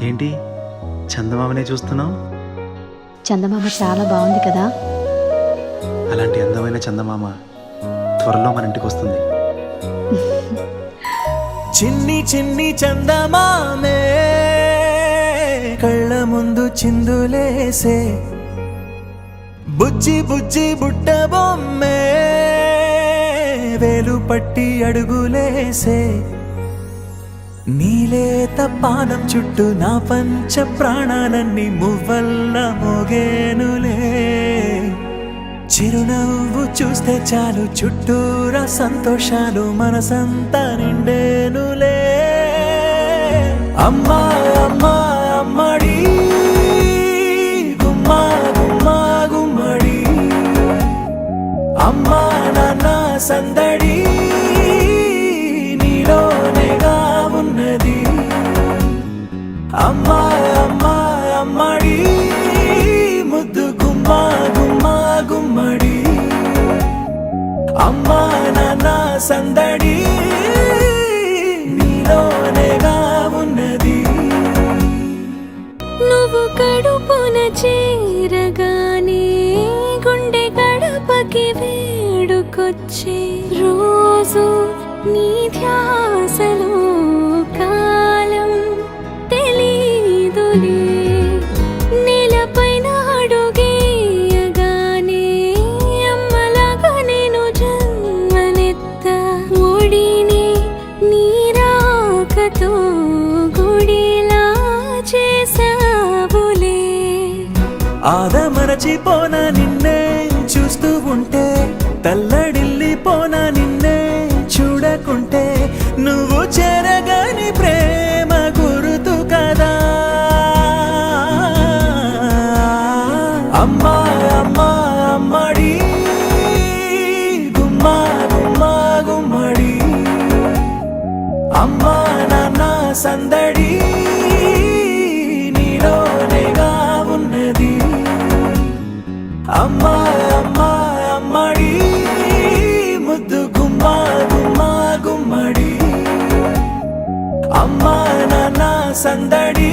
ఏంటి చందమామనే చూస్తున్నావు? చందమామ చాలా బాగుంది కదా. అలాంటి అందమైన చందమామ త్వరలో మన ఇంటికి వస్తుంది. చిన్ని చిన్ని చందమామే కళ్ళ ముందు చిందులేసే, బుజ్జి బుజ్జి బుట్ట బొమ్మే వేలు పట్టి అడుగులేసే, నీలేత పానం చుట్టూ నా పంచ ప్రాణాలన్నీ మువ్వల్ల మోగేనులే. చిరునవ్వు చూస్తే చాలు చుట్టూరా సంతోషాలు మనసంతా నిండేనులే. అమ్మా అమ్మా అమ్మడి గుమ్మా గుమ్మా గుమ్మడి, అమ్మా నాన్న సందడి నీలోనేగా ఉన్నది. అమ్మా అమ్మా అమ్మడి ముద్దు గుమ్మా గుమ్మా గుమ్మడి, అమ్మా నాన్న సందడి నీలోనేగా ఉన్నది. నువ్వు కడుపున చేరగానే గుండె గడపకి వేడుకొచ్చే రోజు నీ ధ్యాసలో కాలం తెలీదులే. నేలపైన అడుగేయగానే అమ్మలాగా నేను జన్మనెత్త, ఒడిని నీ రాకతో గుడిలా చేసావులే. ఆదమరచిపోనా నిన్నే చూస్తూ ఉంటే, తల్లడిల్లిపోనా నిన్నే చూడకుంటే, నువ్వు చెరగని ప్రేమ గురుతు కదా. అమ్మా అమ్మా అమ్మడి గుమ్మా గుమ్మా గుమ్మడి, అమ్మా నాన్న సందడి నీలోనేగా ఉన్నది. అమ్మా అమ్మా అమ్మడి ముద్దు గుమ్మా గుమ్మా గుమ్మడి, అమ్మా నాన్న సందడి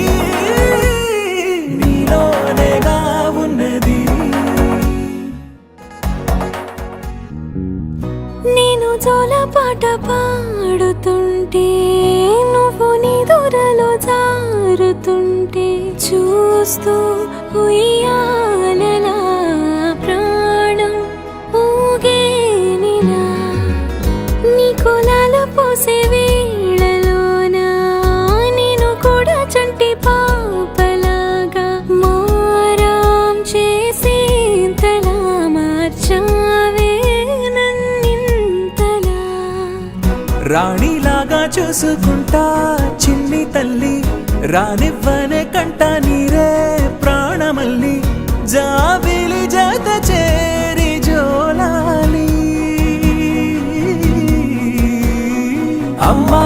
నీలోనేగా ఉన్నది. నేను జోలపాట పాడుతుంటే, నువ్వు నీ దూరలో జారుతుంటే, చూస్తూ ఉయ్యాలలా ప్రాణం ఊగేనిలా. నీ కులాల పోసే వేళలోన నేను కూడా చంటి పాపలాగా మారాం చేసేంతలా మార్చావే నన్నింతలా. రాణిలాగా చూసుకుంటా చిన్ని తల్లి, రానివ్వనే కంట నీరే ప్రాణమల్లి, జాబిలి జత చేరి జోలాలి. అమ్మా